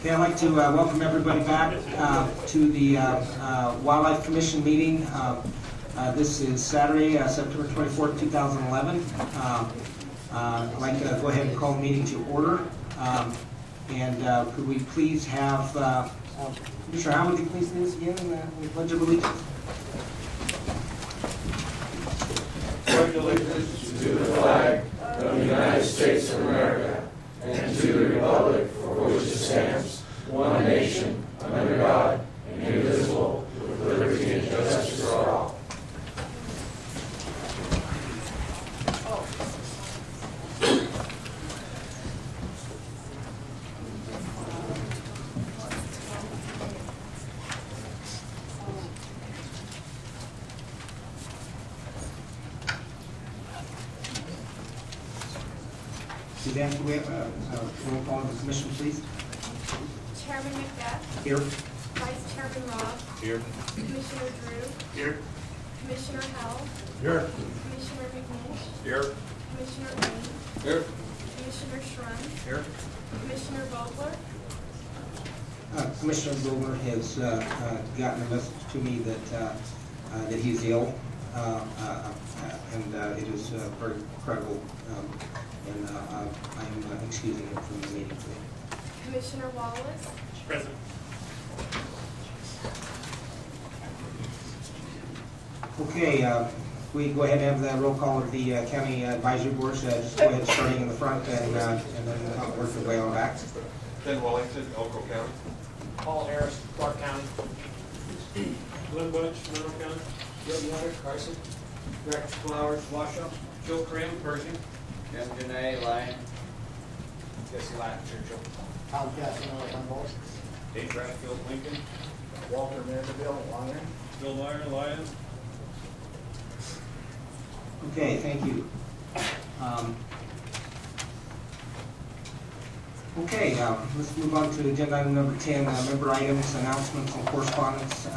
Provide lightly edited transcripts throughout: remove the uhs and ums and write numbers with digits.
Okay, I'd like to welcome everybody back to the Wildlife Commission meeting. This is Saturday, September 24th, 2011. I'd like to go ahead and call the meeting to order. Could we please have, Mr. Howard, would you please lead us again in the Pledge of Allegiance? Pledge allegiance to the flag of the United States of America and to the republic for which it stands, one nation, under God, indivisible, with liberty and justice for all. Suzanne, can we have a roll call of the commission, please? Chairman McBeath. Here. Vice Chairman Robb. Here. Commissioner Drew. Here. Commissioner Howell. Here. Commissioner McNish. Here. Commissioner Lane. Here. Commissioner Schrun. Here. Commissioner Vogler. Commissioner Vogler has gotten a message to me that that he's ill, and it is very credible, and I'm excusing him from the meeting today. Commissioner Wallace. Present. Okay, we go ahead and have the roll call of the county advisory boards. Just go ahead, starting in the front, and then work the way on back. Ben Wellington, Elk Grove County. Paul Harris, Clark County. Glenn Butch, Monroe County. Joe Yoder, Carson. Rex Flowers, Washoe. Joe Cram, Pershing. Ken Janae, Lyon. Jesse Latin, Churchill. Tom Casanova, Humboldt. Dave Bradfield, Lincoln. Walter Mandeville, Lyon. Bill Meyer, Lyon. Okay, thank you. Okay, let's move on to agenda item number 10, member items, announcements, and correspondence.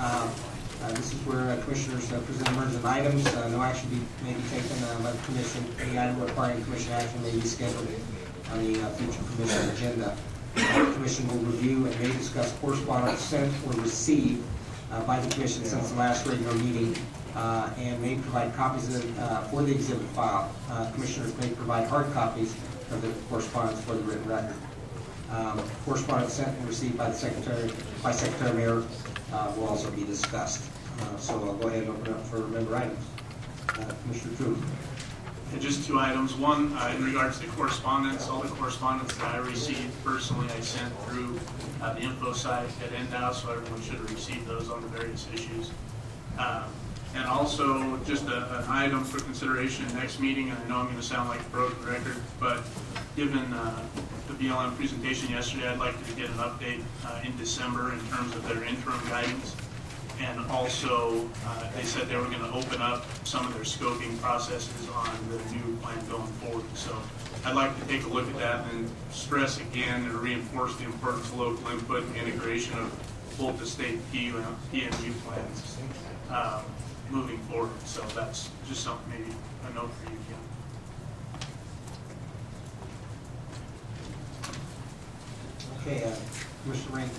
This is where commissioners present emergent items. No action may be taken by the commission. Any item requiring commission action may be scheduled on the future commission agenda. The commission will review and may discuss correspondence sent or received by the commission since the last regular meeting, and may provide copies for the exhibit file. Commissioners may provide hard copies of the correspondence for the written record. Correspondence sent and received by the Secretary Mayor will also be discussed. So I'll go ahead and open up for member items. Commissioner Drew. And just two items. One, in regards to correspondence, all the correspondence that I received personally, I sent through the info site at NDOW, so everyone should have received those on the various issues. And also, just an item for consideration next meeting, and I know I'm going to sound like a broken record, but given the BLM presentation yesterday, I'd like to get an update in December in terms of their interim guidance. And also, they said they were going to open up some of their scoping processes on the new plan going forward. So I'd like to take a look at that and stress again and reinforce the importance of local input and integration of both the state PMU plans moving forward. So that's just something, maybe a note for you, Ken. Okay, Commissioner Rain.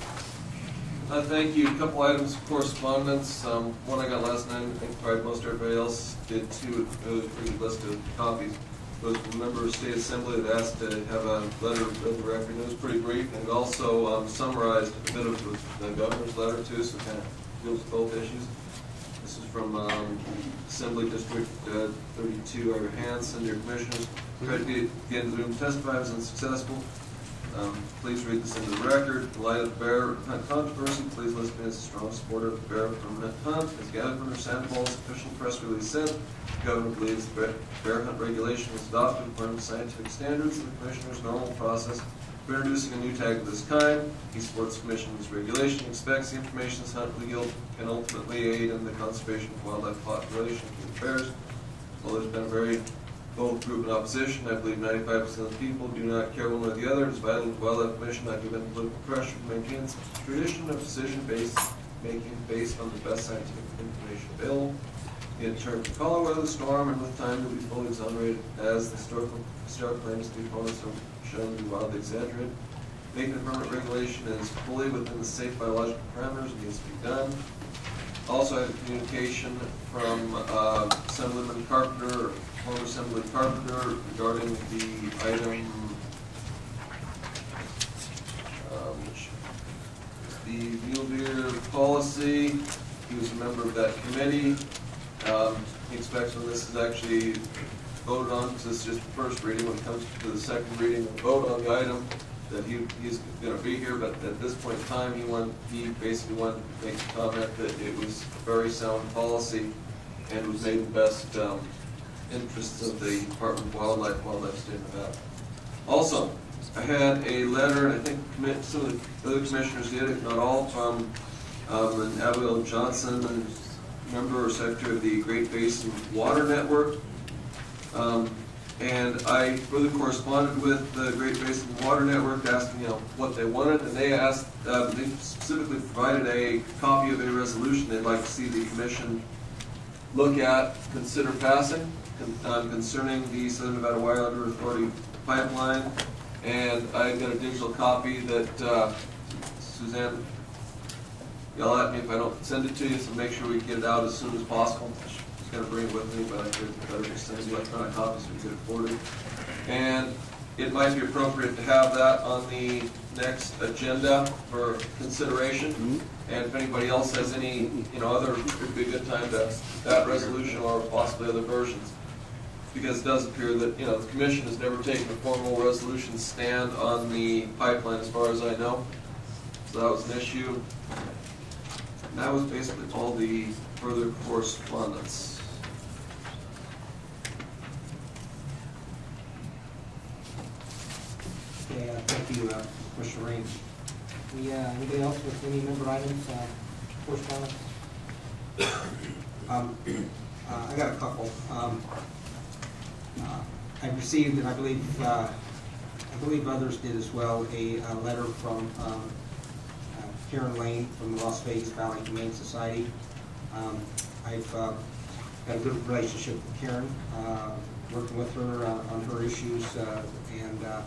Thank you. A couple items of correspondence. One I got last night, I think probably most everybody else did too. It was a pretty good list of copies. It was a member of State Assembly that asked to have a letter of the record. It was pretty brief, and it also summarized a bit of the governor's letter too, so it kind of deals with both issues. This is from Assembly District 32, Ira Hansen, your commissioners. Tried to get into the room to testify, was unsuccessful. Please read this into the record. In light of the bear hunt controversy, please list me as a strong supporter of the bear permanent hunt. As gathered from Santa Paul's official press release said, the governor believes the bear hunt regulation was adopted according to scientific standards and the commissioner's normal process for introducing a new tag of this kind. He supports the commission's regulation, expects the information this hunt legal can ultimately aid in the conservation of wildlife population of bears. Well, there's been a very both group in opposition. I believe 95% of the people do not care one way or the other. It is vital to the Wildlife Commission not give in to political pressure to maintain its tradition of decision-based making based on the best scientific information available. In terms of color, weather, storm, and with time to be fully exonerated as the historical claims to the opponents are shown to be wildly exaggerated. making a permit regulation is fully within the safe biological parameters, needs to be done. Also, I have a communication from Assemblyman Carpenter, former Assemblyman Carpenter, regarding the item, which is the mule deer policy. He was a member of that committee. He expects when this is actually voted on, because this is just the first reading, when it comes to the second reading and vote on the item, that he's going to be here, but at this point in time, he basically wanted to make a comment that it was a very sound policy and was made in the best interests of the Department of Wildlife State of Nevada. Also, I had a letter, and I think some of the other commissioners did, if not all, from Abigail Johnson, member or secretary of the Great Basin Water Network. And I further corresponded with the Great Basin Water Network, asking what they wanted, and they asked, they specifically provided a copy of a resolution they'd like to see the commission look at, consider passing, concerning the Southern Nevada Wildlife Authority pipeline. And I got a digital copy that Suzanne, yell at me if I don't send it to you, so make sure we get it out as soon as possible. She's going to bring it with me, but I could better just send the electronic copy so we get it forwarded. And it might be appropriate to have that on the next agenda for consideration. And if anybody else has any, other, it would be a good time to that resolution or possibly other versions. Because it does appear that, the commission has never taken a formal resolution stand on the pipeline as far as I know. So that was an issue. And that was basically all the further correspondence. Okay, thank you, Commissioner Rain. Anybody else with any member items, correspondence? I got a couple. I received, and I believe others did as well, a letter from Karen Lane from the Las Vegas Valley Humane Society. I've got a good relationship with Karen, working with her on her issues, and I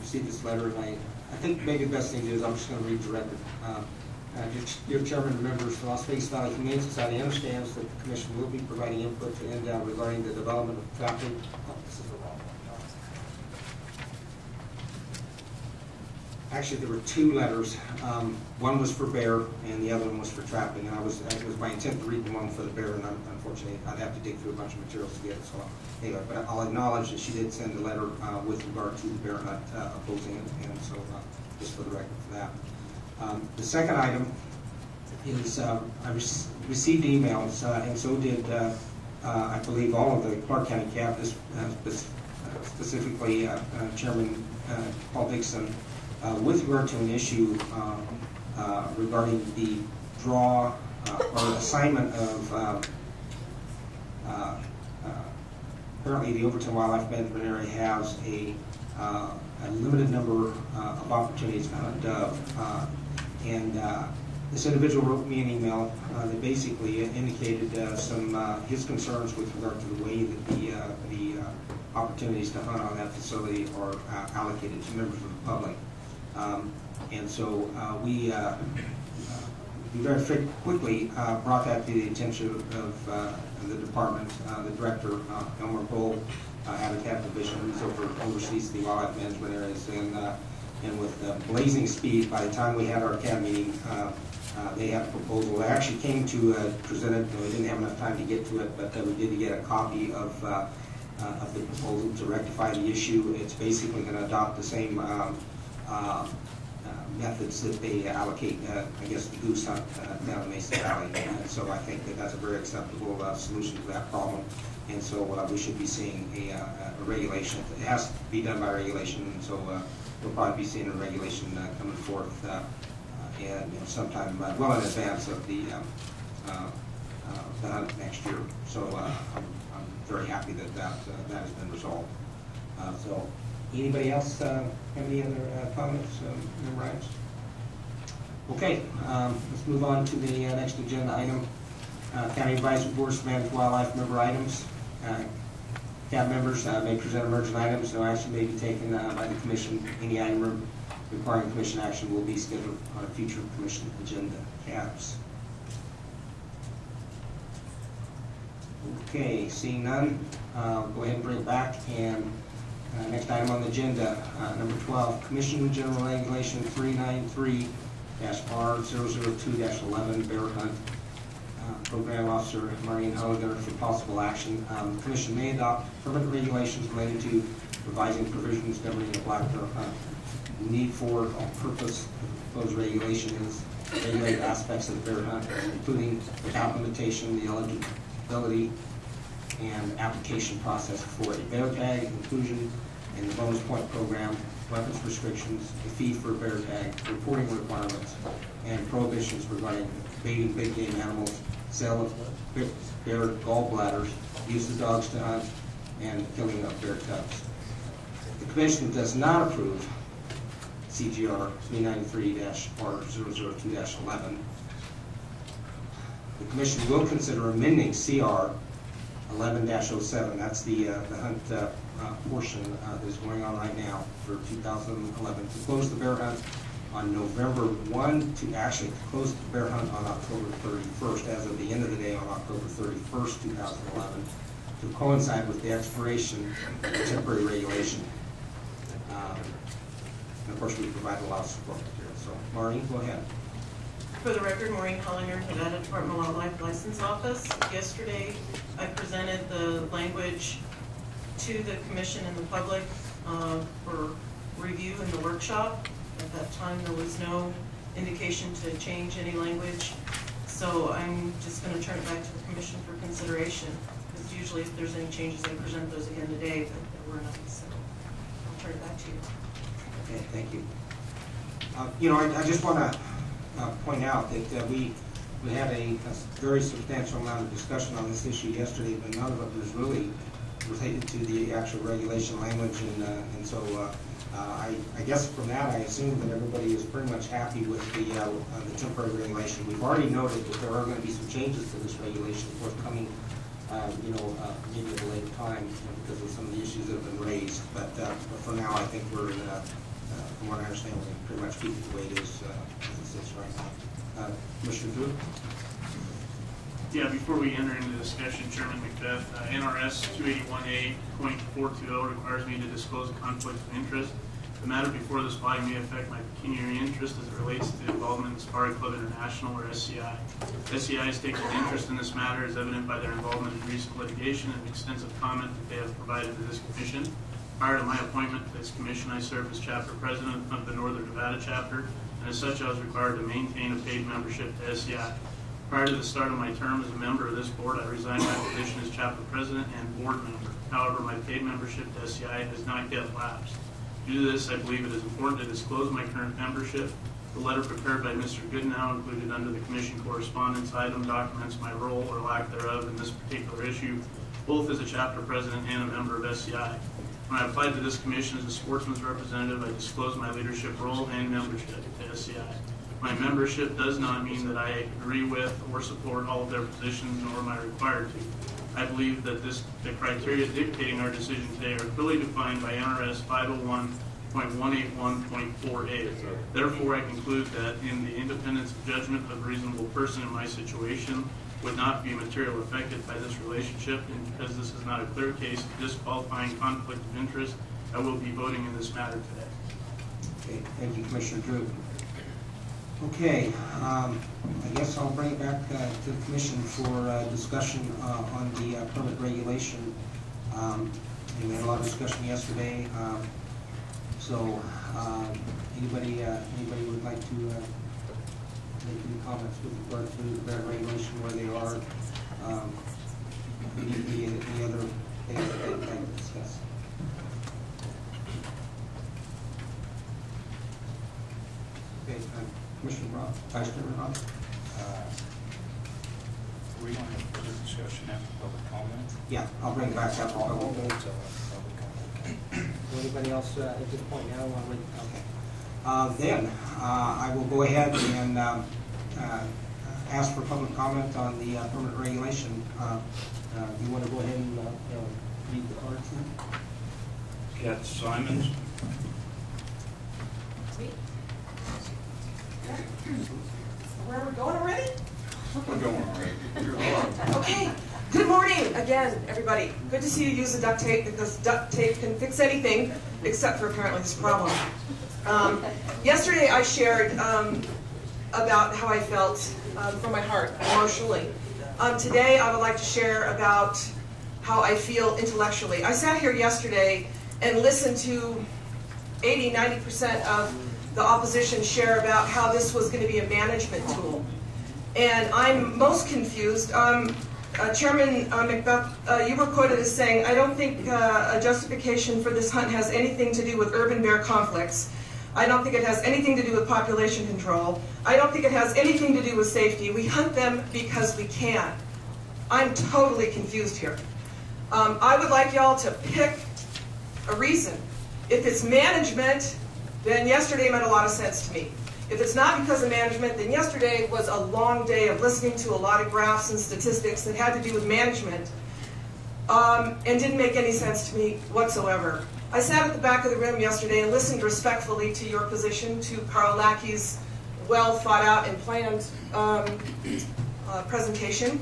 received this letter, and I think maybe the best thing to do is I'm just going to redirect it. Dear Chairman and members, the Las Vegas Valley Humane Society understands that the Commission will be providing input to NDOW regarding the development of trapping. This is the wrong one. Actually, there were two letters. One was for bear, and the other one was for trapping. And it was my intent to read the one for the bear, and unfortunately, I'd have to dig through a bunch of materials to get it. So anyway, but I'll acknowledge that she did send a letter with regard to the bear not opposing it, and so just for the record for that. The second item is I received emails, and so did I believe all of the Clark County cabinet, specifically Chairman Paul Dixon, with regard to an issue regarding the draw or assignment of apparently the Overton Wildlife Management Area has a limited number of opportunities to hunt dove. And this individual wrote me an email that basically indicated his concerns with regard to the way that the opportunities to hunt on that facility are allocated to members of the public. And so we very quickly brought that to the attention of the department. The director, Elmer Bull, Habitat Division, who oversees the wildlife management areas, and with blazing speed, by the time we had our CAB meeting, they had a proposal. They actually came to present it, and we didn't have enough time to get to it, but we did get a copy of the proposal to rectify the issue. It's basically going to adopt the same methods that they allocate, I guess, the goose hunt down in Mesa Valley. And so I think that that's a very acceptable solution to that problem. And so we should be seeing a regulation. It has to be done by regulation, and so we'll probably be seeing a regulation coming forth and sometime well in advance of the hunt next year. So I'm very happy that has been resolved. So anybody else have any other comments, member items? Okay, let's move on to the next agenda item. County Advisory Boards to manage wildlife member items. CAB members may present emergent items. No action may be taken by the Commission. Any item requiring commission action will be scheduled on a future commission agenda. CABS. Okay, seeing none, go ahead and bring it back. And next item on the agenda, number 12, Commission General Regulation 393-R002-11, Bear Hunt. Program Officer Maureen Holliger for possible action. The Commission may adopt permanent regulations related to revising provisions governing the black bear hunt. The need for or purpose of the proposed regulation is regulate aspects of the bear hunt, including without limitation the eligibility and application process for a bear tag, inclusion in the bonus point program, weapons restrictions, a fee for a bear tag, reporting requirements, and prohibitions regarding baiting big game animals, sale of bear gallbladders, use of dogs to hunt, and killing of bear cubs. The Commission does not approve CGR 393-R002-11. The Commission will consider amending CR 11-07. That's the hunt portion that is going on right now for 2011 to close the bear hunt on November 1 to actually close the bear hunt on October 31st, as of the end of the day on October 31st, 2011, to coincide with the expiration of the temporary regulation. And of course, we provide a lot of support material. So, Maureen, go ahead. For the record, Maureen Hollinger, Nevada Department of Wildlife License Office. Yesterday, I presented the language to the Commission and the public for review in the workshop. At that time, there was no indication to change any language, so I'm just going to turn it back to the Commission for consideration, because usually if there's any changes, I present those again today, but there were none, so I'll turn it back to you. Okay, thank you. I just want to point out that we had a very substantial amount of discussion on this issue yesterday, but none of it was really related to the actual regulation language, and so I guess from that I assume that everybody is pretty much happy with the temporary regulation. We've already noted that there are going to be some changes to this regulation forthcoming, maybe at a later time because of some of the issues that have been raised. But for now, I think we're from what I understand, we can pretty much keep it the way it is as it sits right now. Commissioner Drew? Yeah, before we enter into discussion, Chairman McBeath, NRS 281A.420 requires me to disclose a conflict of interest. The matter before this body may affect my pecuniary interest as it relates to involvement in Safari Club International, or SCI. SCI has taken an interest in this matter as evident by their involvement in recent litigation and extensive comment that they have provided to this Commission. Prior to my appointment to this Commission, I served as Chapter President of the Northern Nevada Chapter, and as such I was required to maintain a paid membership to SCI. Prior to the start of my term as a member of this board, I resigned my position as Chapter President and board member. However, my paid membership to SCI has not yet lapsed. Due to this, I believe it is important to disclose my current membership. The letter prepared by Mr. Goodnow included under the Commission correspondence item documents my role or lack thereof in this particular issue, both as a Chapter President and a member of SCI. When I applied to this Commission as a sportsman's representative, I disclosed my leadership role and membership to SCI. My membership does not mean that I agree with or support all of their positions, nor am I required to. I believe that the criteria dictating our decision today are clearly defined by NRS 501.181.4a. Therefore, I conclude that in the independence of judgment of a reasonable person in my situation would not be materially affected by this relationship, and because this is not a clear case of disqualifying conflict of interest, I will be voting in this matter today. Okay, thank you, Commissioner Drew. Okay, I guess I'll bring it back to the Commission for discussion on the permit regulation. And we had a lot of discussion yesterday. Anybody would like to make any comments with regard to the regulation, where they are? Any other things that they'd like to discuss? Okay, Commissioner Rob, Vice Chairman Rob. We want to have further discussion after public comment. Yeah, I'll bring it back after public comment. Comment. Anybody else at this point now want to wait? Okay. Then I will go ahead and ask for public comment on the permanent regulation. You want to go ahead and read the cards then? Kat Simons. Sweet. Where are we going already? We're going already. Okay. Good morning again, everybody. Good to see you use the duct tape because duct tape can fix anything except for apparently this problem. Yesterday I shared about how I felt from my heart emotionally. Today I would like to share about how I feel intellectually. I sat here yesterday and listened to 80-90% of the opposition share about how this was going to be a management tool. And I'm most confused. Chairman McBeath, you were quoted as saying, I don't think a justification for this hunt has anything to do with urban bear conflicts. I don't think it has anything to do with population control. I don't think it has anything to do with safety. We hunt them because we can. I'm totally confused here. I would like y'all to pick a reason. If it's management, then yesterday made a lot of sense to me. If it's not because of management, then yesterday was a long day of listening to a lot of graphs and statistics that had to do with management and didn't make any sense to me whatsoever. I sat at the back of the room yesterday and listened respectfully to your position, to Carl Lackey's well thought out and planned presentation.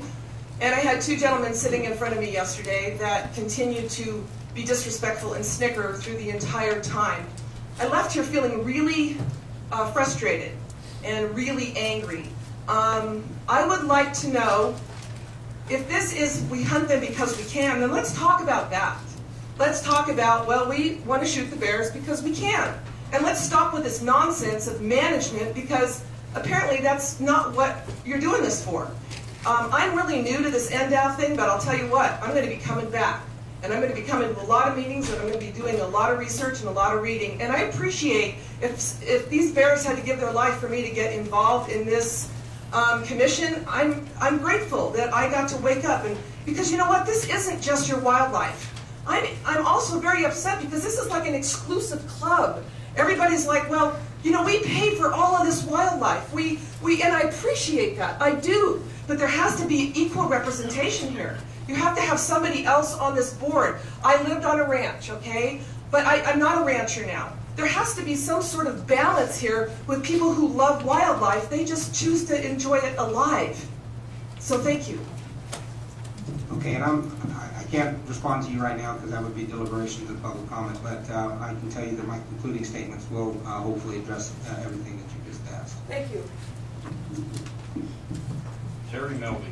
And I had two gentlemen sitting in front of me yesterday that continued to be disrespectful and snicker through the entire time. I left here feeling really frustrated and really angry. I would like to know if this is we hunt them because we can, then let's talk about that. Let's talk about, well, we want to shoot the bears because we can. And let's stop with this nonsense of management because apparently that's not what you're doing this for. I'm really new to this NDAF thing, but I'll tell you what, I'm going to be coming back. And I'm going to be coming to a lot of meetings, and I'm going to be doing a lot of research and a lot of reading. And I appreciate if these bears had to give their life for me to get involved in this commission, I'm grateful that I got to wake up. And because you know what, this isn't just your wildlife. I'm also very upset because this is like an exclusive club. Everybody's like, well, you know, we pay for all of this wildlife. And I appreciate that. I do. But there has to be equal representation here. You have to have somebody else on this board. I lived on a ranch, okay? But I'm not a rancher now. There has to be some sort of balance here with people who love wildlife. They just choose to enjoy it alive. So thank you. Okay, and I can't respond to you right now because that would be deliberations and public comment, but I can tell you that my concluding statements will hopefully address everything that you just asked. Thank you. Terry Melby.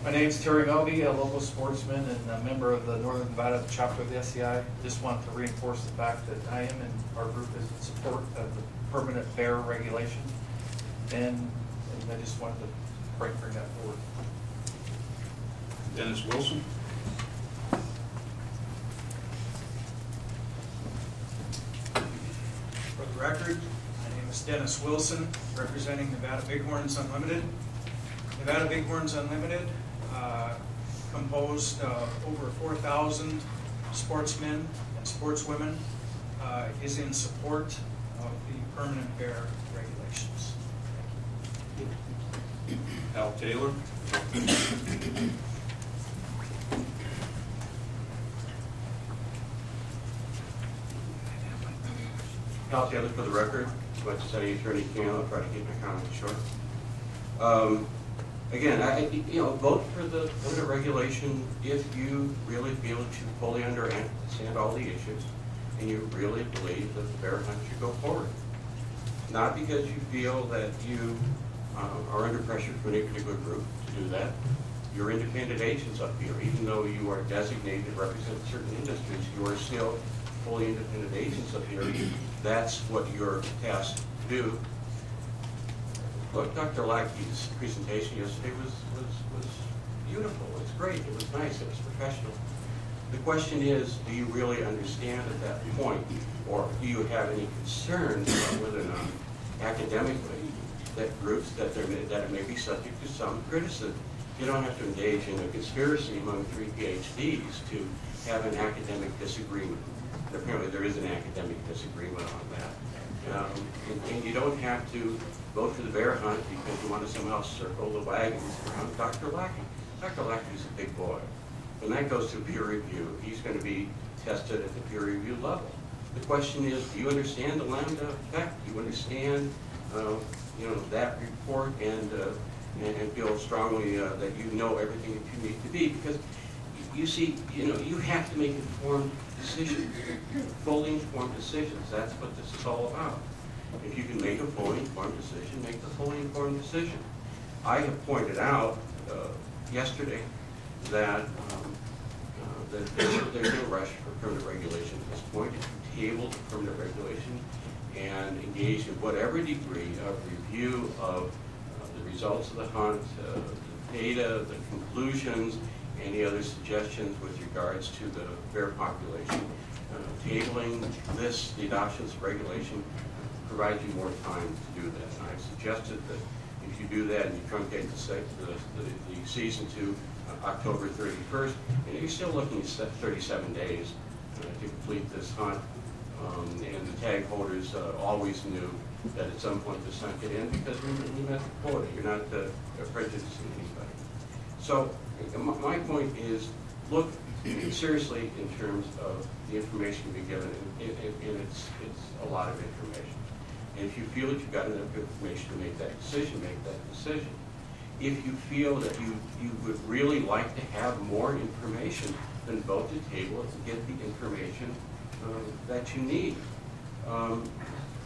My name is Terry Melby, a local sportsman and a member of the Northern Nevada chapter of the SCI. Just wanted to reinforce the fact that I am and our group is in support of the permanent bear regulation, and I just wanted to bring that forward. Dennis Wilson. For the record, my name is Dennis Wilson, representing Nevada Bighorns Unlimited. Nevada Bighorns Unlimited, composed of over 4,000 sportsmen and sportswomen, is in support of the permanent bear regulations. Al Taylor. Al Taylor for the record. As much as any attorney can, I'll try to keep my comments short. Again, vote for the regulation if you really feel that you fully understand all the issues and you really believe that the bear hunt should go forward. Not because you feel that you are under pressure from any particular group to do that. You're independent agents up here. Even though you are designated to represent certain industries, you are still fully independent agents up here. That's what you're tasked to do. Look, Dr. Lackey's presentation yesterday was beautiful. It's great. It was nice. It was professional. The question is, do you really understand at that point, or do you have any concerns about whether or not academically that groups that it may be subject to some criticism? You don't have to engage in a conspiracy among 3 PhDs to have an academic disagreement. And apparently there is an academic disagreement on that. And you don't have to vote for the bear hunt because you want to somehow circle the wagons around Dr. Lackey. Dr. Lackey is a big boy. When that goes to peer review, he's going to be tested at the peer review level. The question is, do you understand the lambda effect? Do you understand that report and feel strongly that you know everything that you need to be? Because you see, you have to make informed decisions, fully informed decisions. That's what this is all about. If you can make a fully informed decision, make the fully informed decision. I have pointed out yesterday that there's no rush for permanent regulation at this point. If you table the permanent regulation and engage in whatever degree of review of the results of the hunt, the data, the conclusions, any other suggestions with regards to the bear population, tabling this, the adoption of this regulation, provides you more time to do that. And I've suggested that if you do that and you truncate the season to October 31st, you're still looking at 37 days to complete this hunt. And the tag holders always knew that at some point this hunt get in because we met the quota. You're not prejudicing anybody. So my point is, look seriously in terms of the information you've been given, and it's a lot of information. And if you feel that you've got enough information to make that decision, make that decision. If you feel that you would really like to have more information, then vote to table it to get the information that you need.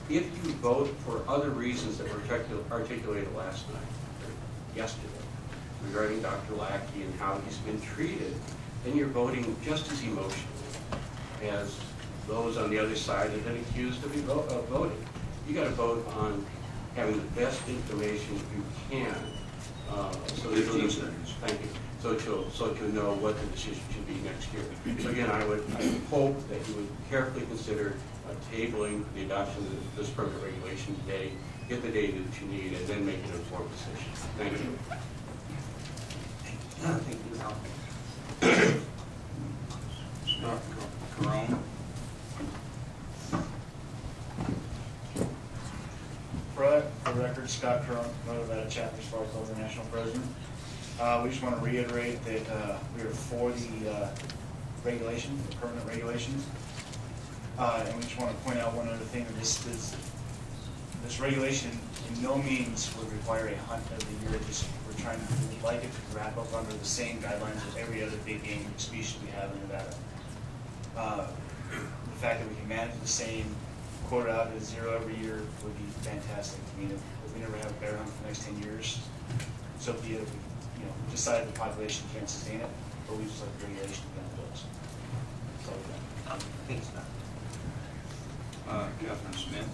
If you vote for other reasons that were articulated last night, or yesterday, regarding Dr. Lackey and how he's been treated, then you're voting just as emotionally as those on the other side have been accused of voting. You got to vote on having the best information you can, so that you, thank you, so to know what the decision should be next year. So again, I would hope that you would carefully consider tabling the adoption of this permanent regulation today, get the data that you need, and then make an informed decision. Thank you. Thank you, Al. Corona. For the record, Scott Crone, Nevada Chapter Sparks International President. We just want to reiterate that we are for the regulation, the permanent regulations. And we just want to point out one other thing, that this regulation in no means would require a hunt of the year. We're trying to, we'd like it to wrap up under the same guidelines as every other big game species we have in Nevada. The fact that we can manage the same quota out at 0 every year would be fantastic. I mean, if we never have a bear hunt for the next 10 years, so be it. If we, we decide the population can't sustain it, but we just like the regulation to be on the books. That's all we got. Thanks, Scott. Catherine Smith.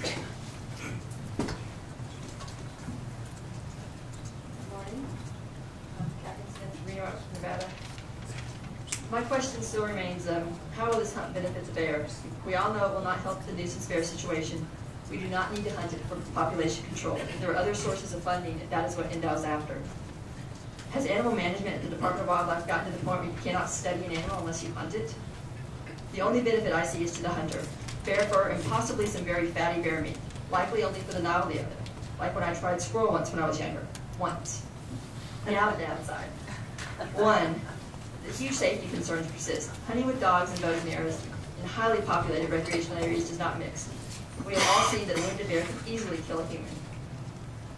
Good morning. I'm Catherine Smith, Reno, Nevada. My question still remains, how will this hunt benefit the bear? We all know it will not help the nuisance bear situation. We do not need to hunt it for population control. There are other sources of funding if that is what NDOW is after. Has animal management at the Department of Wildlife gotten to the point where you cannot study an animal unless you hunt it? The only benefit I see is to the hunter. Bear fur and possibly some very fatty bear meat, likely only for the novelty of it. Like when I tried squirrel once when I was younger. Once. Now the downside. One, the huge safety concerns persist. Hunting with dogs and bows and arrows in highly populated recreational areas does not mix. We have all seen that a wounded bear can easily kill a human.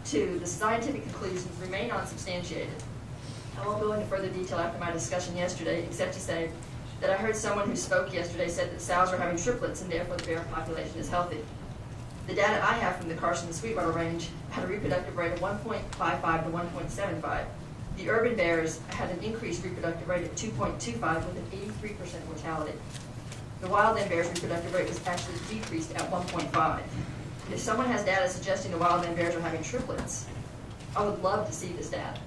Two, the scientific conclusions remain unsubstantiated. I won't go into further detail after my discussion yesterday, except to say that I heard someone who spoke yesterday said that sows are having triplets and therefore the bear population is healthy. The data I have from the Carson and Sweetwater range had a reproductive rate of 1.55 to 1.75. The urban bears had an increased reproductive rate of 2.25 with an 83% mortality. The wildland bear's reproductive rate was actually decreased at 1.5. If someone has data suggesting the wildland bears are having triplets, I would love to see this data.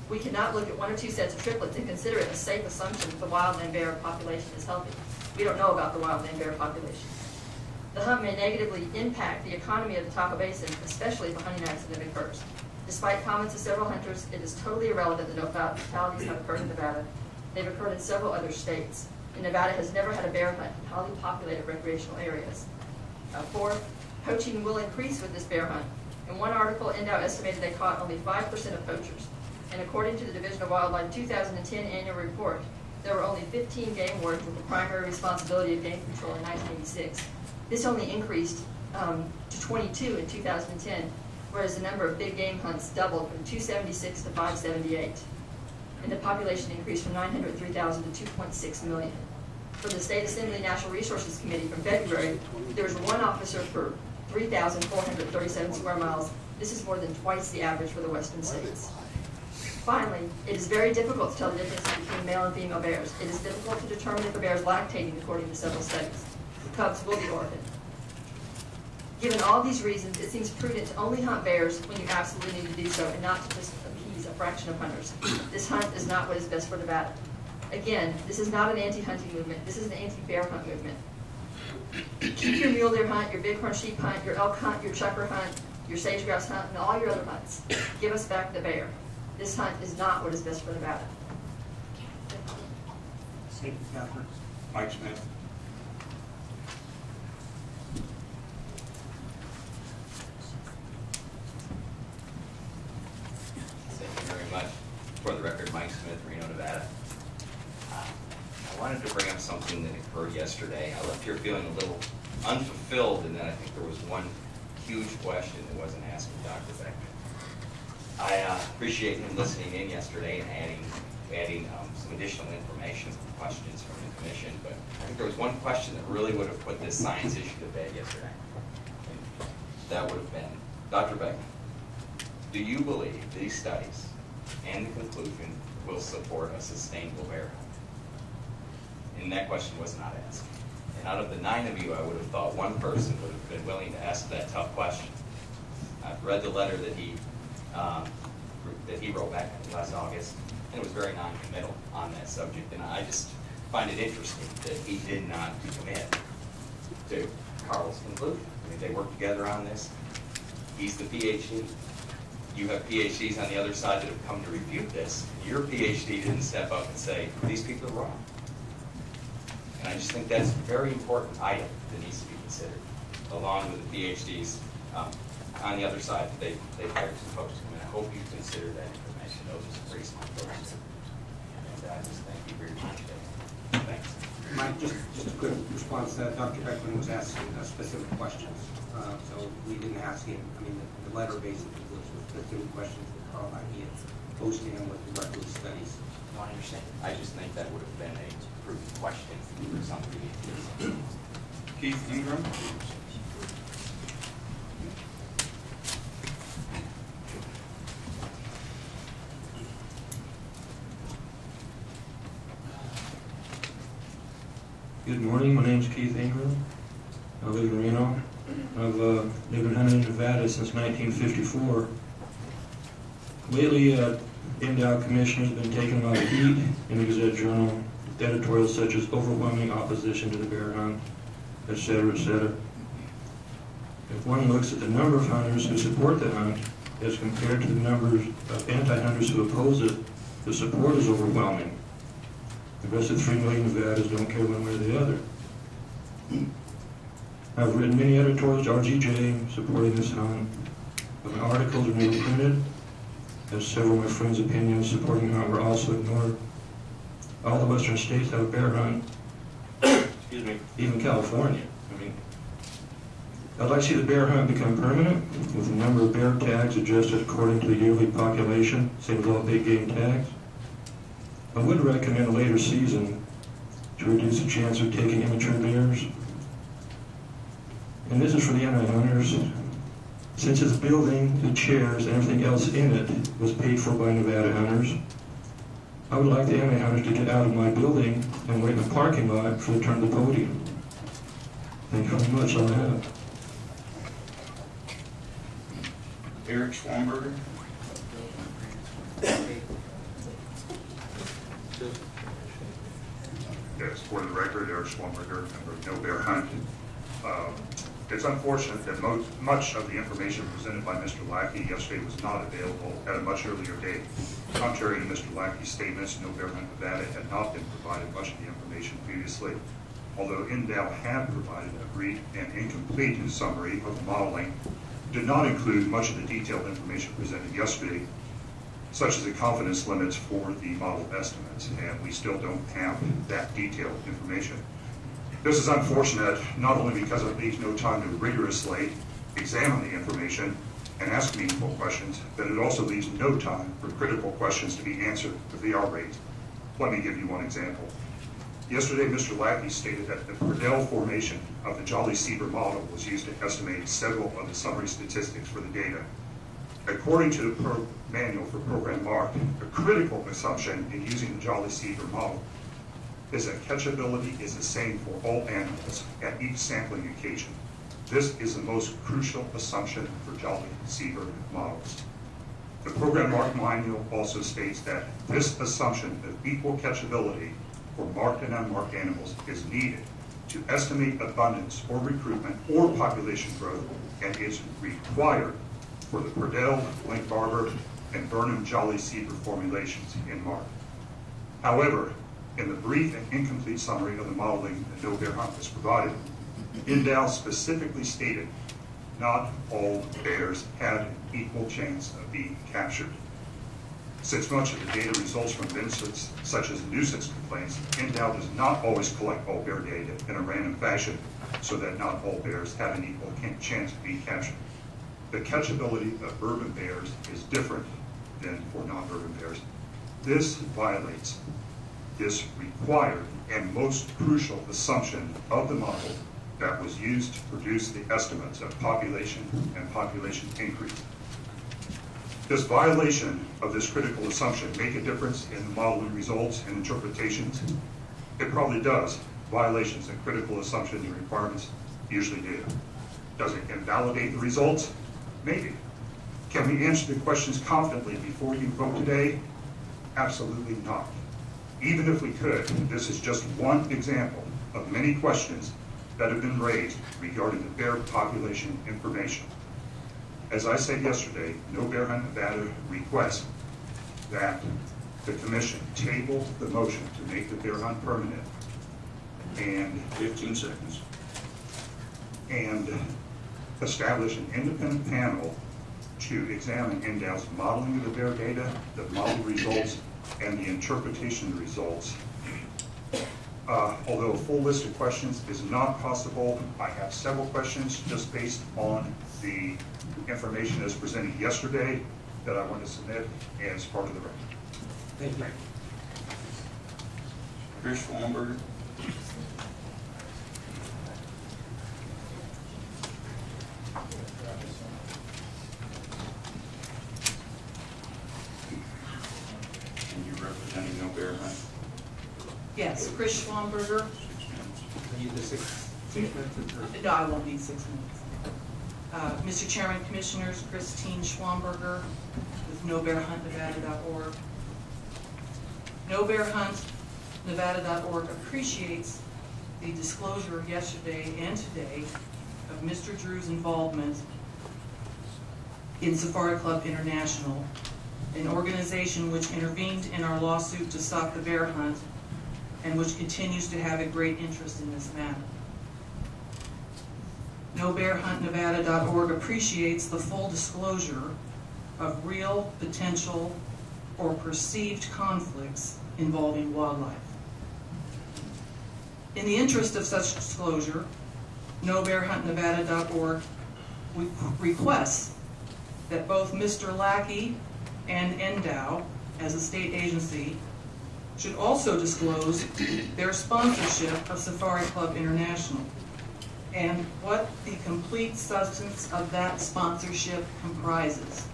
We cannot look at 1 or 2 sets of triplets and consider it a safe assumption that the wildland bear population is healthy. We don't know about the wildland bear population. The hunt may negatively impact the economy of the Tahoe Basin, especially if a hunting accident occurs. Despite comments of several hunters, it is totally irrelevant that no fatalities have occurred in Nevada. They've occurred in several other states. And Nevada has never had a bear hunt in highly populated recreational areas. Fourth, poaching will increase with this bear hunt. In one article, NDOW estimated they caught only 5% of poachers. and according to the Division of Wildlife 2010 annual report, there were only 15 game wardens with the primary responsibility of game control in 1986. This only increased to 22 in 2010, whereas the number of big game hunts doubled from 276 to 578. And the population increased from 903,000 to 2.6 million. For the State Assembly Natural Resources Committee from February, there was one officer per 3,437 square miles. This is more than twice the average for the western states. Finally, it is very difficult to tell the difference between male and female bears. It is difficult to determine if a bear is lactating according to several studies. The cubs will be orphaned. Given all these reasons, it seems prudent to only hunt bears when you absolutely need to do so and not to just appease a fraction of hunters. This hunt is not what is best for Nevada. Again, this is not an anti-hunting movement. This is an anti-bear hunt movement. Keep your mule deer hunt, your bighorn sheep hunt, your elk hunt, your chukar hunt, your sage-grouse hunt, and all your other hunts. Give us back the bear. This hunt is not what is best for Nevada. Thank you, Catherine. Mike Smith. Thank you very much. For the record, Mike Smith, Reno, Nevada. I wanted to bring up something that occurred yesterday. I left here feeling a little unfulfilled, and then I think there was one huge question that wasn't asked of Dr. Beckman. I appreciate him listening in yesterday and adding some additional information and questions from the commission, but I think there was one question that really would have put this science issue to bed yesterday. And that would have been, Dr. Beckman, do you believe these studies and the conclusion will support a sustainable bear hunt? And that question was not asked. And out of the 9 of you, I would have thought one person would have been willing to ask that tough question. I've read the letter that he wrote back last August, and it was very non-committal on that subject. And I just find it interesting that he did not commit to Carl's conclusion. I mean, they worked together on this. He's the PhD. You have PhDs on the other side that have come to refute this. Your PhD didn't step up and say, these people are wrong. And I just think that's a very important item that needs to be considered, along with the PhDs on the other side. They hired some folks to come in. I hope you consider that information. Those are some pretty smart folks. And I just thank you for your time today. Thanks. Mike, just a quick response to that. Dr. Beckman was asking specific questions. So we didn't ask him. I mean, the letter basically was specific questions that Carl and I had posed to him with regard to the studies. No, I understand. I just think that would have been a prudent question for somebody to Keith Ingram. Good morning, my name is Keith Ingram. I live in Reno. I've lived in Huntington, Nevada since 1954. Lately, MDOW Commission has been taking a lot of heat in the Gazette Journal with editorials such as overwhelming opposition to the bear hunt, etc., etc. If one looks at the number of hunters who support the hunt as compared to the numbers of anti-hunters who oppose it, the support is overwhelming. The rest of 3 million Nevadans don't care one way or the other. I've written many editorials to RGJ supporting this hunt, but my articles are never printed, as several of my friends' opinions supporting the hunt were also ignored. All the western states have a bear hunt, excuse me, even California. I mean, I'd like to see the bear hunt become permanent, with the number of bear tags adjusted according to the yearly population, same as all big game tags. I would recommend a later season to reduce the chance of taking immature bears. And this is for the anti-hunters. Since its building, the chairs, and everything else in it was paid for by Nevada hunters, I would like the anti-hunters to get out of my building and wait in the parking lot for the turn of the podium. Thank you very much. All I have. Eric Schwamberger. Yes, for the record, Eric Schwamberger, member of No Bear Hunt. It's unfortunate that much of the information presented by Mr. Lackey yesterday was not available at a much earlier date. Contrary to Mr. Lackey's statements, No Bear Hunt Nevada had not been provided much of the information previously. Although NDOW had provided a brief and incomplete summary of the modeling, did not include much of the detailed information presented yesterday. such as the confidence limits for the model estimates, and we still don't have that detailed information. This is unfortunate, not only because it leaves no time to rigorously examine the information and ask meaningful questions, but it also leaves no time for critical questions to be answered if they are raised. Let me give you one example. Yesterday, Mr. Lackey stated that the Purdell formation of the Jolly-Sieber model was used to estimate several of the summary statistics for the data. According to the manual for Program MARC, a critical assumption in using the Jolly-Sieber model is that catchability is the same for all animals at each sampling occasion. This is the most crucial assumption for Jolly-Sieber models. The Program MARC manual also states that this assumption of equal catchability for marked and unmarked animals is needed to estimate abundance or recruitment or population growth, and is required for the Purdell, Link-Barber, and Burnham Jolly-Sieber formulations in MARC. However, in the brief and incomplete summary of the modeling that No Bear Hunt was provided, Endow specifically stated not all bears had an equal chance of being captured. Since much of the data results from incidents such as nuisance complaints, Endow does not always collect all bear data in a random fashion so that not all bears have an equal chance of being captured. The catchability of urban bears is different than for non-urban bears. This violates this required and most crucial assumption of the model that was used to produce the estimates of population and population increase. Does violation of this critical assumption make a difference in the modeling results and interpretations? It probably does. Violations and critical assumptions and requirements usually do. Does it invalidate the results? Maybe. Can we answer the questions confidently before you vote today? Absolutely not. Even if we could, this is just one example of many questions that have been raised regarding the bear population information. As I said yesterday, No Bear Hunt Nevada requests that the commission table the motion to make the bear hunt permanent and 15 seconds. And establish an independent panel to examine Endow's modeling of the bear data, the model results, and the interpretation of the results. Although a full list of questions is not possible, I have several questions just based on the information as presented yesterday that I want to submit as part of the record. Thank you. Chris Schwamberger. And you're representing No Bear Hunt? Yes, Chris Schwamberger. Are you the six minutes? No, I won't need 6 minutes. Mr. Chairman, Commissioners, Christine Schwamberger with NoBearHuntNevada.org. NoBearHuntNevada.org appreciates the disclosure yesterday and today of Mr. Drew's involvement in Safari Club International, an organization which intervened in our lawsuit to stop the bear hunt and which continues to have a great interest in this matter. NoBearHuntNevada.org appreciates the full disclosure of real, potential, or perceived conflicts involving wildlife. In the interest of such disclosure, NoBearHuntNevada.org requests that both Mr. Lackey and Endow, as a state agency, should also disclose their sponsorship of Safari Club International and what the complete substance of that sponsorship comprises.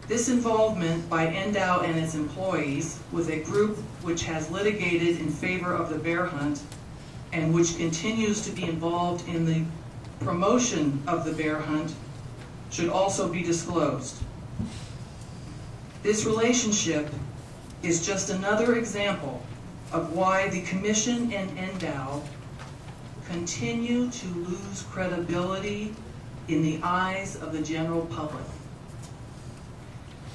This involvement by Endow and its employees with a group which has litigated in favor of the bear hunt and which continues to be involved in the promotion of the bear hunt should also be disclosed. This relationship is just another example of why the Commission and Endow continue to lose credibility in the eyes of the general public.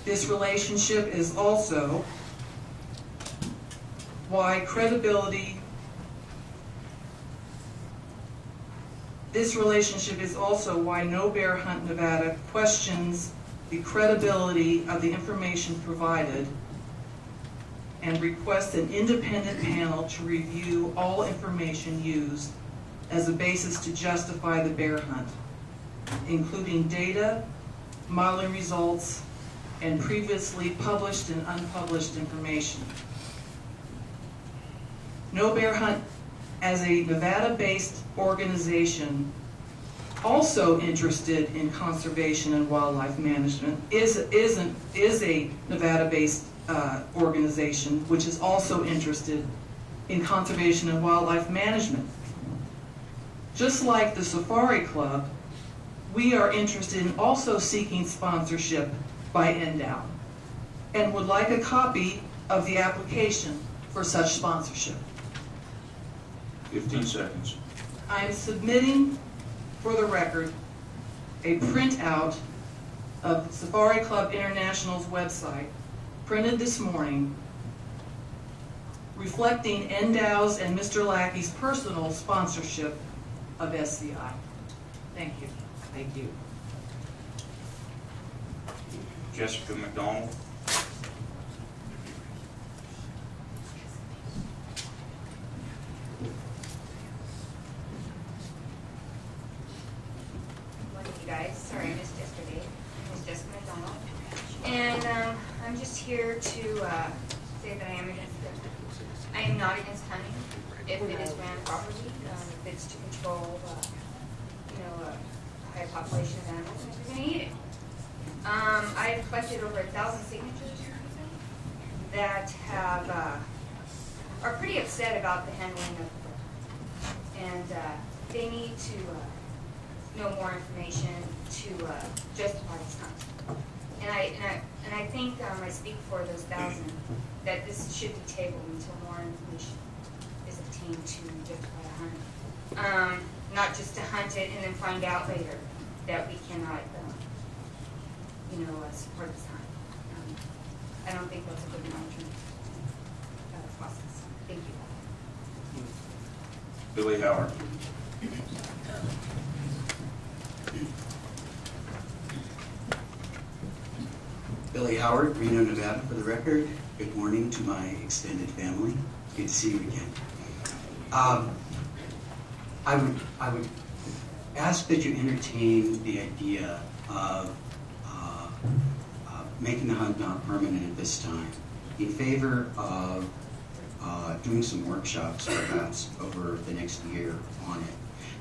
This relationship is also why credibility This relationship is also why No Bear Hunt Nevada questions the credibility of the information provided and requests an independent panel to review all information used as a basis to justify the bear hunt, including data, modeling results, and previously published and unpublished information. No Bear Hunt, as a Nevada-based organization also interested in conservation and wildlife management, is a Nevada-based organization which is also interested in conservation and wildlife management. Just like the Safari Club, we are interested in also seeking sponsorship by NDOW and would like a copy of the application for such sponsorship. 15 seconds. I am submitting for the record a printout of Safari Club International's website, printed this morning, reflecting NDOW's and Mr. Lackey's personal sponsorship of SCI. Thank you. Thank you. Jessica McDonald. Morning, you guys. Sorry I missed yesterday. My name is Jessica McDonald. And I'm just here to say that I am not against hunting if it is ran properly, if it's to control, a higher population of animals, and if you're going to eat it. I've collected over 1,000 signatures that are pretty upset about the handling of the and they need to know more information to justify this hunt. And I think I speak for those 1,000 that this should be tabled until more information is obtained to justify a hunt. Not just to hunt it and then find out later that we cannot, support this hunt. I don't think that's a good long-term process. Thank you. Billy Howard. Billy Howard, Reno, Nevada, for the record. Good morning to my extended family. Good to see you again. I would ask that you entertain the idea of making the hunt not permanent at this time, in favor of doing some workshops perhaps over the next year on it.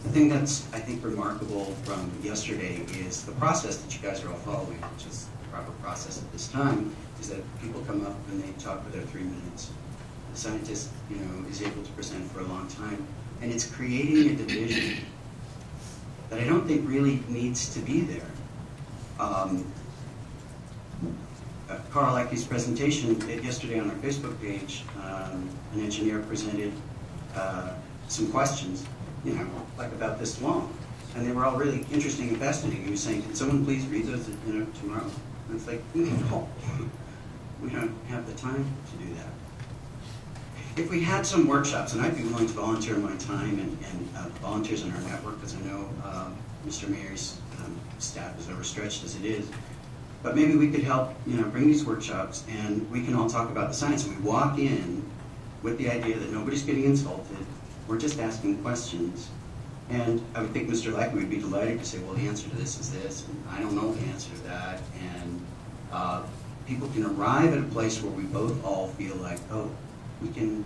The thing that's, I think, remarkable from yesterday is the process that you guys are all following, which is the proper process at this time, is that people come up and they talk for their 3 minutes. The scientist, is able to present for a long time, and it's creating a division that I don't think really needs to be there. Carl Lackey's presentation yesterday on our Facebook page, an engineer presented some questions, like about this long, and they were all really interesting and fascinating. He was saying, "Can someone please read those, tomorrow?" And it's like, no, we don't have the time to do that. If we had some workshops, and I'd be willing to volunteer my time and volunteers in our network, because I know Mr. Mayor's staff is overstretched as it is, but maybe we could help, bring these workshops, and we can all talk about the science. And we walk in with the idea that nobody's getting insulted, we're just asking questions. And I would think Mr. Lackey would be delighted to say, well, the answer to this is this, and I don't know the answer to that. And people can arrive at a place where we both all feel like, oh, we can,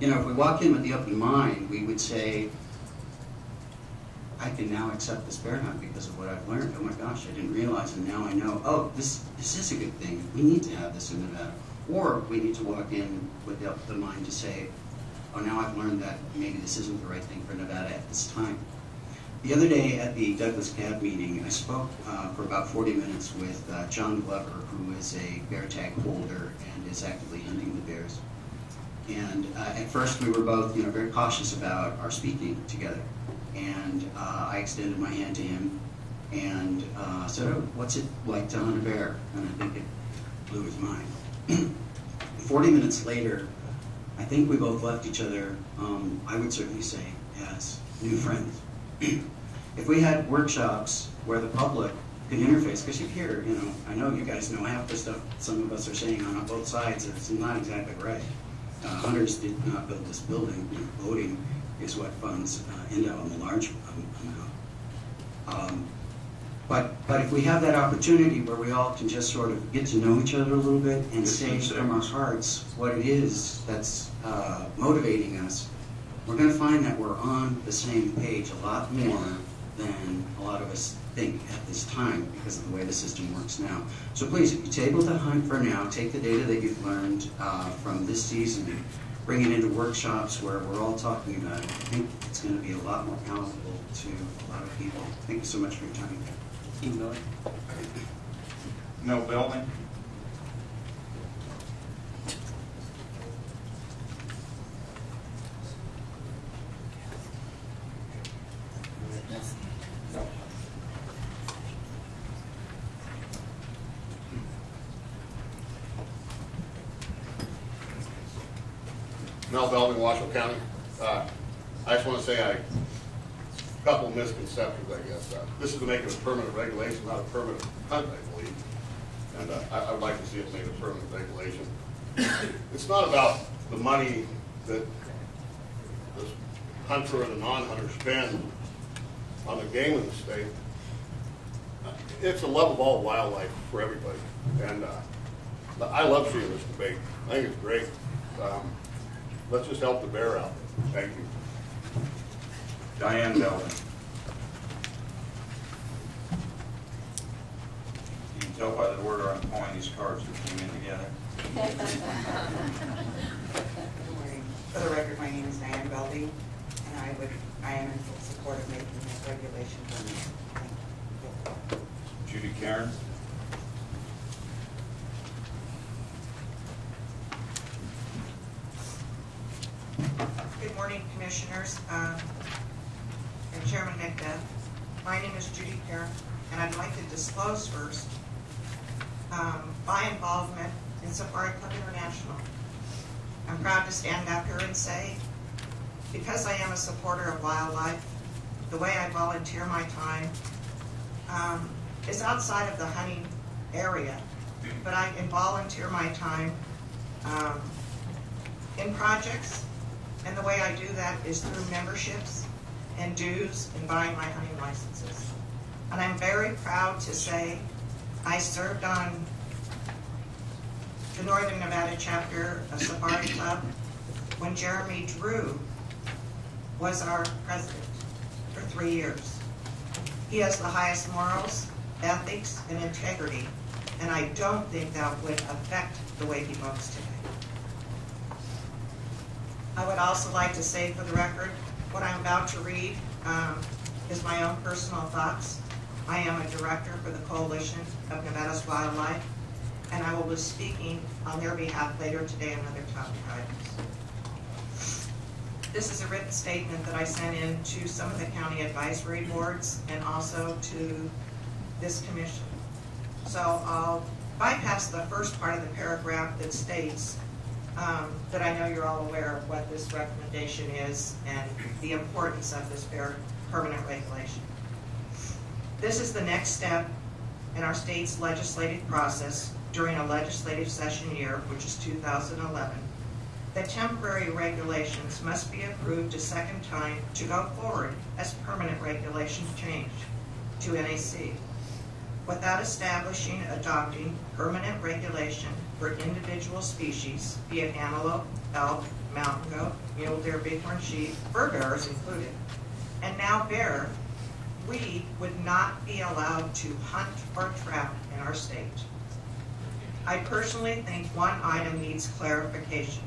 if we walk in with the open mind, we would say, I can now accept this bear hunt because of what I've learned. Oh my gosh, I didn't realize, and now I know, oh, this is a good thing. We need to have this in Nevada. Or we need to walk in with the mind to say, oh, now I've learned that maybe this isn't the right thing for Nevada at this time. The other day at the Douglas CAB meeting, I spoke for about 40 minutes with John Glover, who is a bear tag holder and is actively hunting the bears. And at first we were both, very cautious about our speaking together. And I extended my hand to him and said, oh, what's it like to hunt a bear? And I think it blew his mind. 40 minutes later, I think we both left each other, I would certainly say, as new friends. if we had workshops where the public could interface, because you hear, I know you guys know half the stuff some of us are saying on both sides. It's not exactly right. Hunters did not build this building. Voting is what funds NDOW in the large amount. But if we have that opportunity where we all can just sort of get to know each other a little bit and say from our hearts what it is that's motivating us, we're going to find that we're on the same page a lot more than a lot of us think at this time because of the way the system works now. So please, if you table the hunt for now, take the data that you've learned from this season, bring it into workshops where we're all talking about it. I think it's going to be a lot more palatable to a lot of people. Thank you so much for your time. No building? Mel Belvin, Washoe County. I just want to say a couple misconceptions, I guess. This is to make it a permanent regulation, not a permanent hunt, I believe. And I would like to see it made a permanent regulation. It's not about the money that the hunter and the non-hunter spend on the game in the state. It's a love of all wildlife for everybody. And I love seeing this debate. I think it's great. Let's just help the bear out. Thank you. Diane Delvin. You can tell by the order I'm pulling these cards that came in together. Good morning. For the record, my name is Diane Beldy, and I am in full support of making this regulation permanent. Thank you. Judy Karen. Good morning, Commissioners and Chairman McBeath. My name is Judy Karen, and I'd like to disclose first my involvement in Safari Club International. I'm proud to stand up here and say, because I am a supporter of wildlife, the way I volunteer my time is outside of the hunting area, but I can volunteer my time in projects, and the way I do that is through memberships and dues and buying my hunting licenses. And I'm very proud to say I served on the Northern Nevada chapter of Safari Club when Jeremy Drew was our president for 3 years. He has the highest morals, ethics, and integrity, and I don't think that would affect the way he votes today. I would also like to say for the record, what I'm about to read is my own personal thoughts. I am a director for the Coalition of Nevada's Wildlife, and I will be speaking on their behalf later today on other topic items. This is a written statement that I sent in to some of the county advisory boards and also to this commission. So I'll bypass the first part of the paragraph that states that I know you're all aware of what this recommendation is and the importance of this permanent regulation. This is the next step in our state's legislative process during a legislative session year, which is 2011. The temporary regulations must be approved a second time to go forward as permanent regulations change to NAC. Without establishing, adopting permanent regulation for individual species, be it antelope, elk, mountain goat, mule deer, bighorn sheep, fur bearers included, and now bear, we would not be allowed to hunt or trap in our state. I personally think one item needs clarification.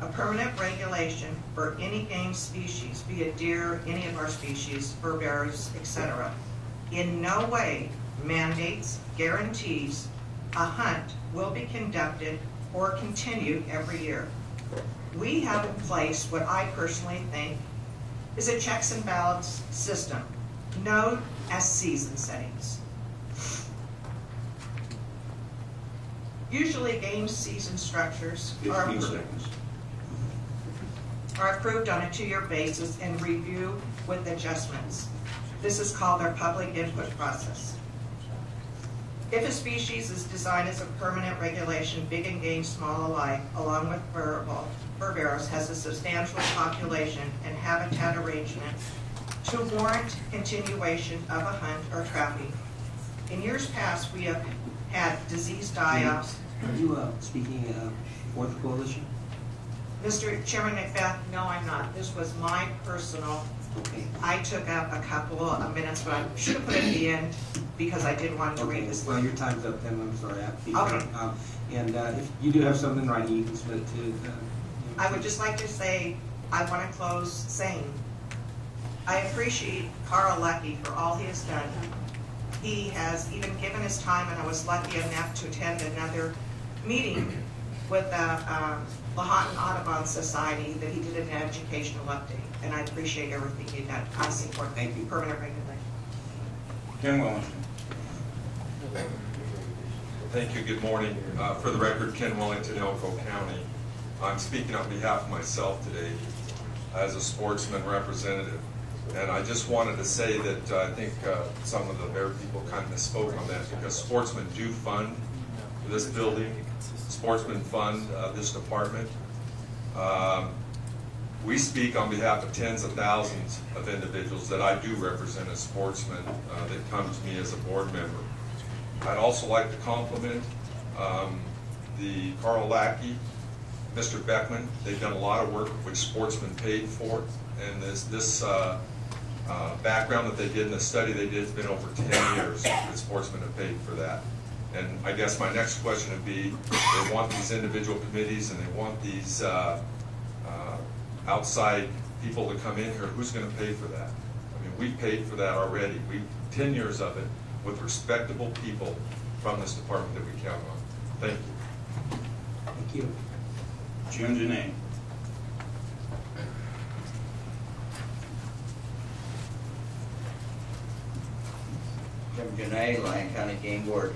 A permanent regulation for any game species, be it deer, any of our species, fur bearers, etc., in no way mandates, guarantees a hunt will be conducted or continued every year. We have in place what I personally think is a checks and balance system known as season settings. Usually game season structures are 15 seconds. are approved on a 2-year basis and review with adjustments. This is called our public input process. If a species is designed as a permanent regulation, big and game, small alike, along with furbearers, has a substantial population and habitat arrangement to warrant continuation of a hunt or trapping. In years past, we have had disease die-offs. Are you speaking for the coalition? Mr. Chairman McBeath, no, I'm not. This was my personal. Okay. I took up a couple of minutes, but I should have put it at the end because I did want to read this. Well, your time's up then, I'm sorry. Okay. And if you do have something in writing, you can submit it to... I would just like to say, I want to close saying, I appreciate Carl Leckie for all he has done. He has even given his time, and I was lucky enough to attend another meeting with the Lahontan Audubon Society that he did an educational update, and I appreciate everything he done. I support permanent regulation. Ken Wellington. Thank you. Good morning. For the record, Ken Wellington, Elko County. I'm speaking on behalf of myself today as a sportsman representative. And I just wanted to say that I think some of the Bear people kind of misspoke on that, because sportsmen do fund this building. Sportsmen fund this department. We speak on behalf of tens of thousands of individuals that I do represent as sportsmen that come to me as a board member. I'd also like to compliment the Carl Leckie, Mr. Beckman. They've done a lot of work which sportsmen paid for, and this background that they did in the study they did has been over 10 years that sportsmen have paid for that. And I guess my next question would be, they want these individual committees and they want these outside people to come in here. Who's going to pay for that? I mean, we paid for that already. 10 years of it with respectable people from this department that we count on. Thank you. Thank you. June Janay. Jim Janay, Lyon County Game Board.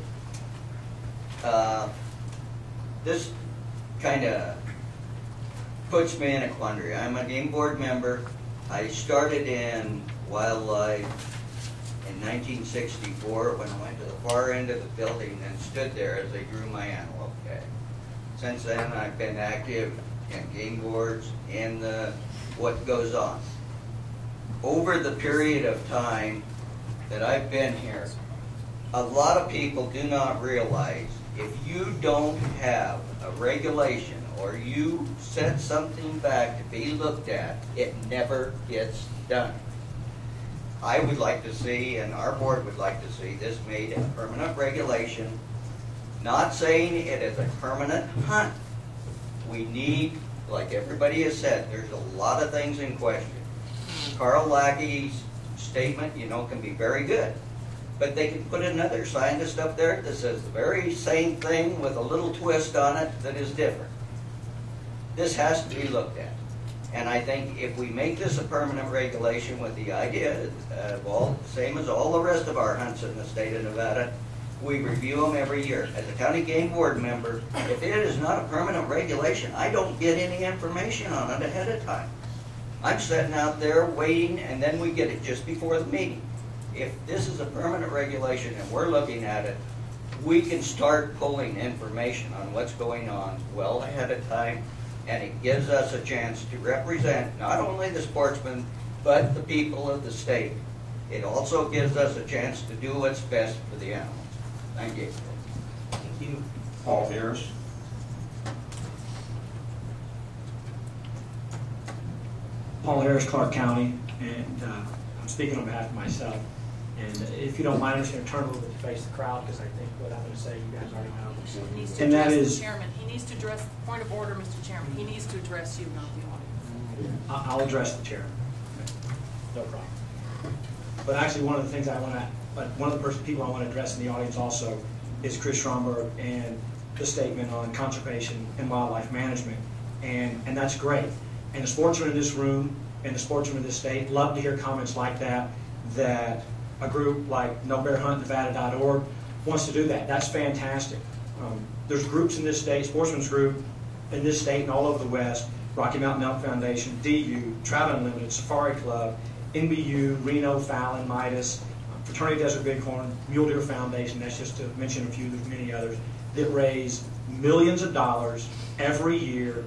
This kind of puts me in a quandary. I'm a game board member. I started in wildlife in 1964 when I went to the far end of the building and stood there as they grew my antelope tag. Since then, I've been active in game boards and what goes on. Over the period of time that I've been here, a lot of people do not realize if you don't have a regulation or you set something back to be looked at, it never gets done. I would like to see, and our board would like to see, this made a permanent regulation. Not saying it is a permanent hunt. We need, like everybody has said, there's a lot of things in question. Carl Leckie's statement, can be very good. But they can put another scientist up there that says the very same thing with a little twist on it that is different. This has to be looked at. And I think if we make this a permanent regulation with the idea, same as all the rest of our hunts in the state of Nevada, we review them every year. As a county game board member, if it is not a permanent regulation, I don't get any information on it ahead of time. I'm sitting out there waiting, and then we get it just before the meeting. If this is a permanent regulation and we're looking at it, we can start pulling information on what's going on well ahead of time, and it gives us a chance to represent not only the sportsmen, but the people of the state. It also gives us a chance to do what's best for the animals. Thank you. Thank you. Paul Harris. Paul Harris, Clark County, and I'm speaking on behalf of myself. And if you don't mind, I'm just going to turn a little bit to face the crowd because I think what I'm going to say you guys already know. He needs to And that address is, the chairman. He needs to address, point of order, Mr. Chairman. He needs to address you, not the audience. I'll address the chair. No problem. But actually, one of the things one of the people I want to address in the audience also is Chris Schomburg and the statement on conservation and wildlife management. And that's great. And the sportsmen in this room and the sportsmen in this state love to hear comments like that a group like NoBearHuntNevada.org wants to do that. That's fantastic. There's groups in this state, sportsmen's group in this state and all over the West, Rocky Mountain Elk Foundation, DU, Travel Unlimited, Safari Club, NBU, Reno, Fallon, Midas, Fraternity Desert Bighorn, Mule Deer Foundation, that's just to mention a few, there's many others, that raise millions of dollars every year,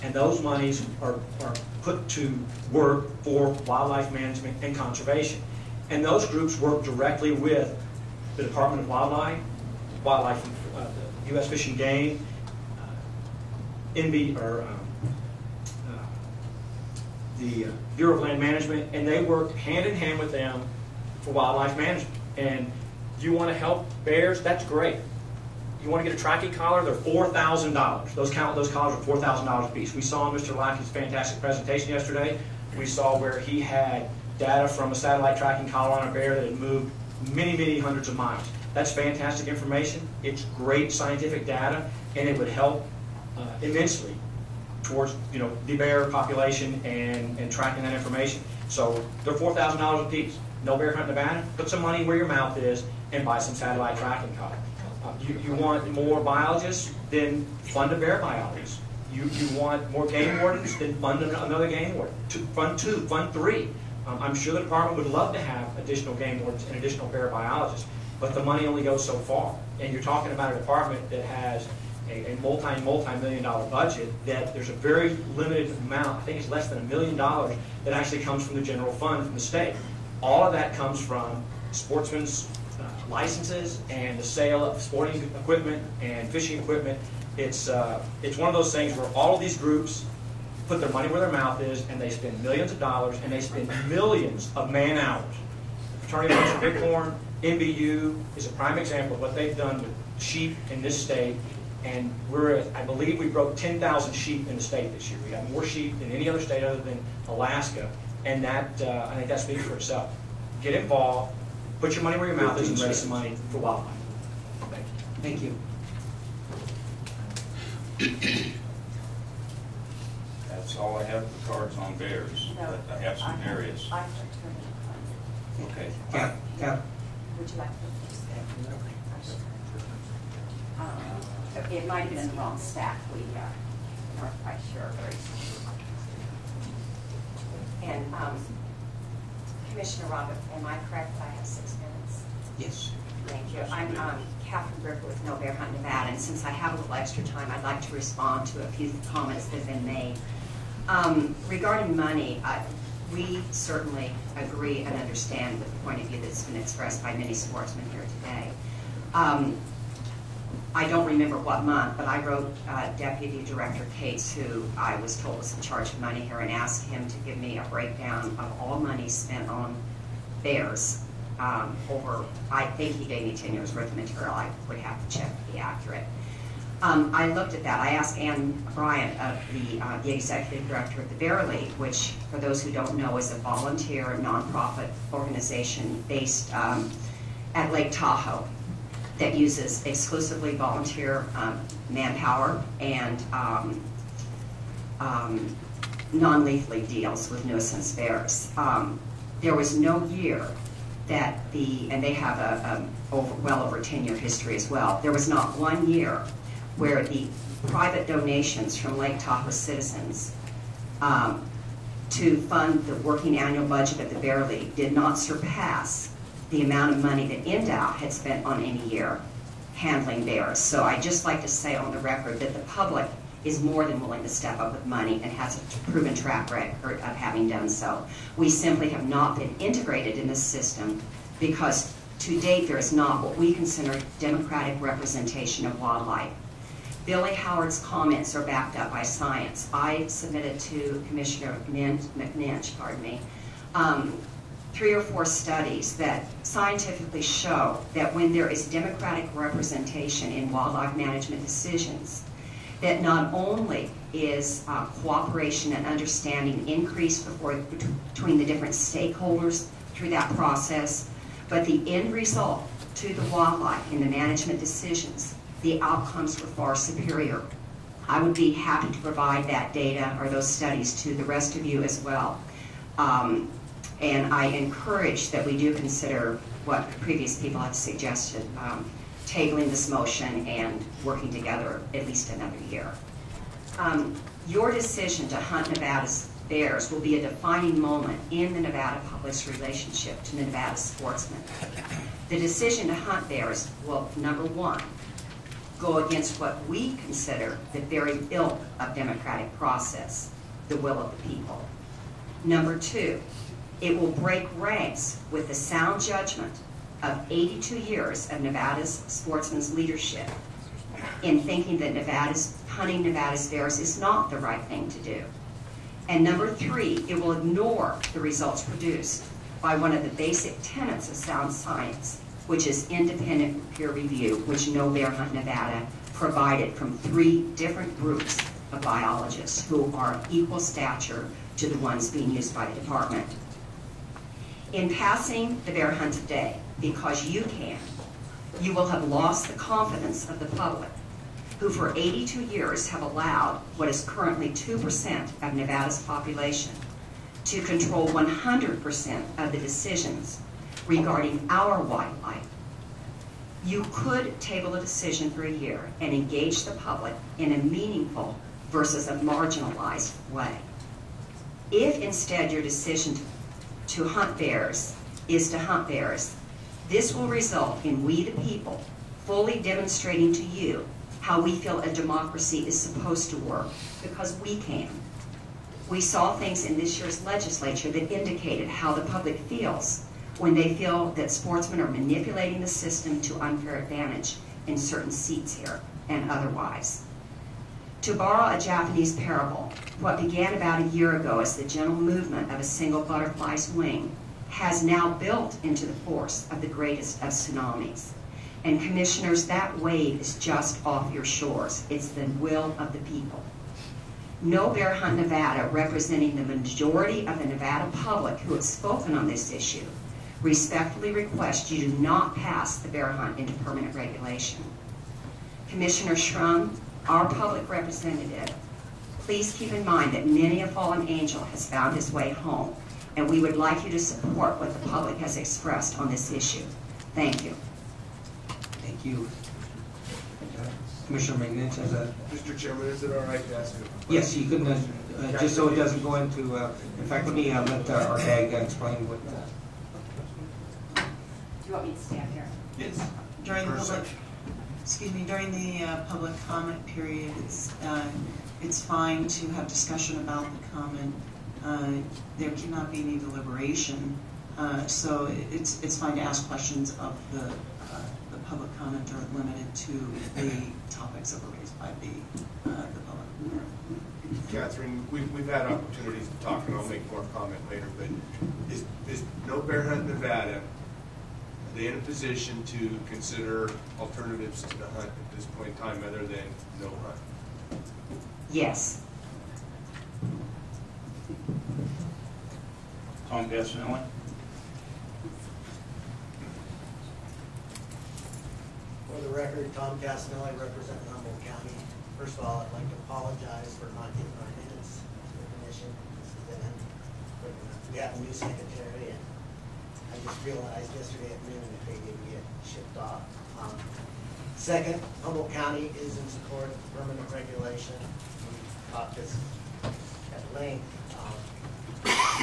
and those monies are put to work for wildlife management and conservation. And those groups work directly with the Department of Wildlife, the U.S. Fish and Game, the Bureau of Land Management, and they work hand in hand with them for wildlife management. And you want to help bears, that's great. You want to get a tracking collar, they're $4,000. Those collars are $4,000 a piece. We saw in Mr. Lackey's fantastic presentation yesterday, we saw where he had data from a satellite tracking collar on a bear that had moved many, many hundreds of miles. That's fantastic information. It's great scientific data, and it would help immensely towards the bear population and tracking that information. So they're $4,000 a piece. No Bear Hunt Nevada, put some money where your mouth is and buy some satellite tracking collar. You want more biologists, then fund a bear biologist. You want more game wardens, then fund another game warden. Fund 2, fund 3. I'm sure the department would love to have additional game wardens and additional bear biologists, but the money only goes so far. And you're talking about a department that has a multi-million-dollar budget, that there's a very limited amount, I think it's less than $1 million, that actually comes from the general fund from the state. All of that comes from sportsmen's licenses and the sale of sporting equipment and fishing equipment. It's one of those things where all of these groups put their money where their mouth is, and they spend millions of dollars, and they spend millions of man-hours. The Fraternity of Bighorn, NBU is a prime example of what they've done with sheep in this state, and I believe we broke 10,000 sheep in the state this year. We have more sheep than any other state other than Alaska, and that I think that speaks for itself. Get involved, put your money where your mouth is, and raise some money for wildlife. Thank you. Thank you. That's all I have for cards on bears, but I have some areas. Okay. Cap. Would you like to it might have been the wrong stack. We weren't quite sure. And Commissioner Robert, am I correct that I have 6 minutes? Yes. Thank you. I'm Catherine Bricker with No Bear Hunt Nevada, and since I have a little extra time, I'd like to respond to a few comments that have been made. Regarding money, we certainly agree and understand with the point of view that's been expressed by many sportsmen here today. I don't remember what month, but I wrote Deputy Director Cates, who I was told was in charge of money here, and asked him to give me a breakdown of all money spent on bears over, I think he gave me 10 years worth of material. I would have to check to be accurate. I looked at that. I asked Ann Bryant, the Executive Director of the Bear League, which, for those who don't know, is a volunteer nonprofit organization based at Lake Tahoe, that uses exclusively volunteer manpower and non-lethally deals with nuisance bears. There was no year that and they have well over a 10-year history as well. There was not one year where the private donations from Lake Tahoe citizens to fund the working annual budget of the Bear League did not surpass the amount of money that NDOW had spent on any year handling bears. So I'd just like to say on the record that the public is more than willing to step up with money and has a proven track record of having done so. We simply have not been integrated in this system because to date there is not what we consider democratic representation of wildlife. Billy Howard's comments are backed up by science. I submitted to Commissioner McNinch, 3 or 4 studies that scientifically show that when there is democratic representation in wildlife management decisions, that not only is cooperation and understanding increased between the different stakeholders through that process, but the end result to the wildlife in the management decisions, the outcomes were far superior. I would be happy to provide that data or those studies to the rest of you as well. And I encourage that we do consider what previous people have suggested, tabling this motion and working together at least another year. Your decision to hunt Nevada's bears will be a defining moment in the Nevada public's relationship to the Nevada sportsmen. The decision to hunt bears will, number one, go against what we consider the very ilk of democratic process, the will of the people. Number two, it will break ranks with the sound judgment of 82 years of Nevada's sportsmen's leadership in thinking that hunting Nevada's bears is not the right thing to do. And number three, it will ignore the results produced by one of the basic tenets of sound science, which is independent peer review, which No Bear Hunt Nevada provided from 3 different groups of biologists who are of equal stature to the ones being used by the department. In passing the bear hunt today, because you can, you will have lost the confidence of the public, who for 82 years have allowed what is currently 2% of Nevada's population to control 100% of the decisions regarding our wildlife. You could table a decision for a year and engage the public in a meaningful versus a marginalized way. If instead your decision to hunt bears is to hunt bears, this will result in we the people fully demonstrating to you how we feel a democracy is supposed to work, because we can. We saw things in this year's legislature that indicated how the public feels when they feel that sportsmen are manipulating the system to unfair advantage in certain seats here and otherwise. To borrow a Japanese parable, what began about a year ago as the gentle movement of a single butterfly's wing has now built into the force of the greatest of tsunamis. And commissioners, that wave is just off your shores. It's the will of the people. No Bear Hunt Nevada, representing the majority of the Nevada public who have spoken on this issue, respectfully request you do not pass the bear hunt into permanent regulation. Commissioner Shrum, our public representative, please keep in mind that many a fallen angel has found his way home, and we would like you to support what the public has expressed on this issue. Thank you. Thank you. Commissioner McNinch has a... Mr. Chairman, is it all right to ask a question? Yes, you can, just so it doesn't go into... in fact, let me let our GAG explain what... Do you want me to stand here? Yes. During the public comment period, it's fine to have discussion about the comment. There cannot be any deliberation, so it's fine to ask questions of the public comment are limited to the topics that were raised by the public. Catherine, we've had opportunities to talk, and I'll make more comment later, but is No Bear Hunt Nevada, are they in a position to consider alternatives to the hunt at this point in time other than no hunt? Yes. Tom Gassinelli. For the record, Tom Casanelli, representing Humboldt County. First of all, I'd like to apologize for not getting our minutes to the commission. We have a new secretary, and I just realized yesterday at noon that they didn't get shipped off. Second, Humboldt County is in support of permanent regulation. We talked this at length.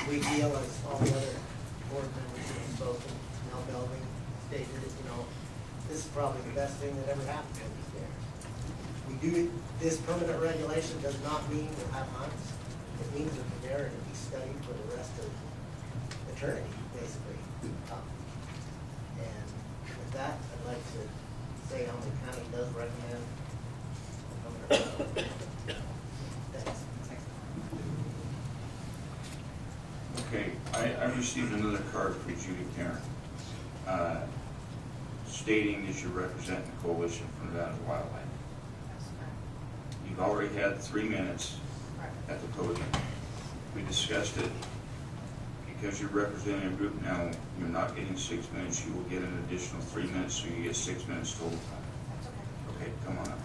We feel, as all the other board members who have spoken, Mel Belding stated, this is probably the best thing that ever happened to these bears. This permanent regulation does not mean we'll have hunts. It means that the bear will be studied for the rest of eternity, basically. And with that, I'd like to say Humboldt County does recommend permanent regulation. Thanks. Okay, I received another card for Judy Karen, stating that you're representing the Coalition for Nevada Wildlife. You've already had 3 minutes at the podium. We discussed it. Because you're representing a group now, you're not getting 6 minutes. You will get an additional 3 minutes, so you get 6 minutes total time. Okay, come on up.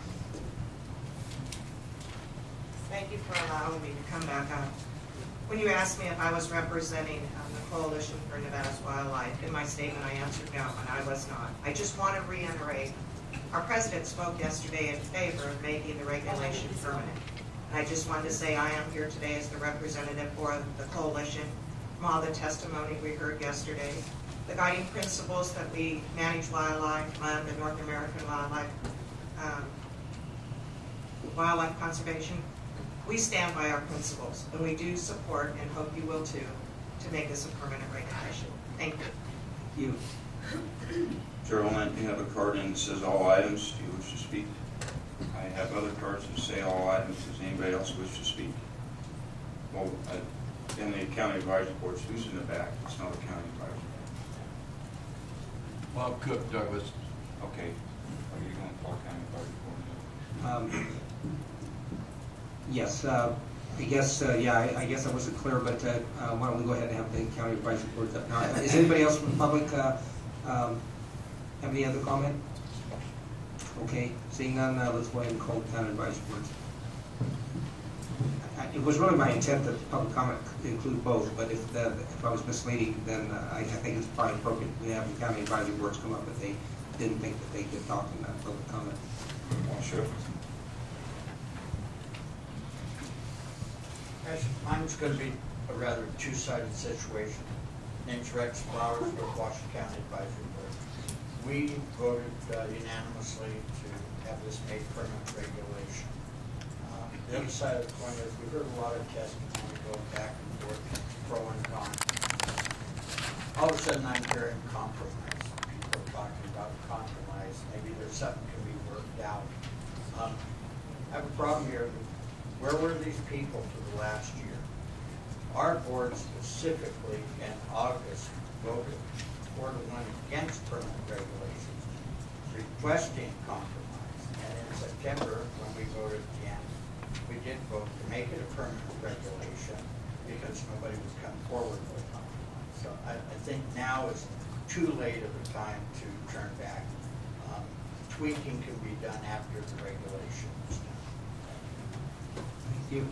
Thank you for allowing me to come back up. When you asked me if I was representing the Coalition for Nevada's Wildlife, in my statement I answered no, and I was not. I just want to reiterate, our president spoke yesterday in favor of making the regulation permanent. And I just wanted to say I am here today as the representative for the coalition. From all the testimony we heard yesterday, the guiding principles that we manage wildlife, the North American wildlife conservation, we stand by our principles, and we do support, and hope you will too, to make this a permanent regulation. Thank you. Geraldine, you have a card in that says all items. Do you wish to speak? I have other cards that say all items. Does anybody else wish to speak? Well, in the county advisory boards, who's in the back? It's not a county advisory. Bob Cook, Douglas. Okay. Are you going to Clark County Advisory Board? Yes, I guess I guess I wasn't clear, but why don't we go ahead and have the county advisory boards up now? Is anybody else from the public have any other comment? Okay, seeing none, let's go ahead and call the county advisory boards. It was really my intent that the public comment include both, but if I was misleading, then I think it's probably appropriate we have the county advisory boards come up if they didn't think that they could talk in that public comment. Well, sure. Mine's going to be a rather two-sided situation. Name's Rex Flowers with Washington County Advisory Board. We voted unanimously to have this made permanent regulation. The other side of the coin is we heard a lot of testimony going back and forth, pro and con. All of a sudden I'm hearing compromise. People talking about compromise. Maybe there's something can be worked out. I have a problem here. Where were these people for the last year? Our board specifically in August voted 4-1 against permanent regulations, requesting compromise. And in September, when we voted again, we did vote to make it a permanent regulation because nobody was coming forward with a compromise. So I think now is too late of a time to turn back. Tweaking can be done after the regulation is done. Thank you.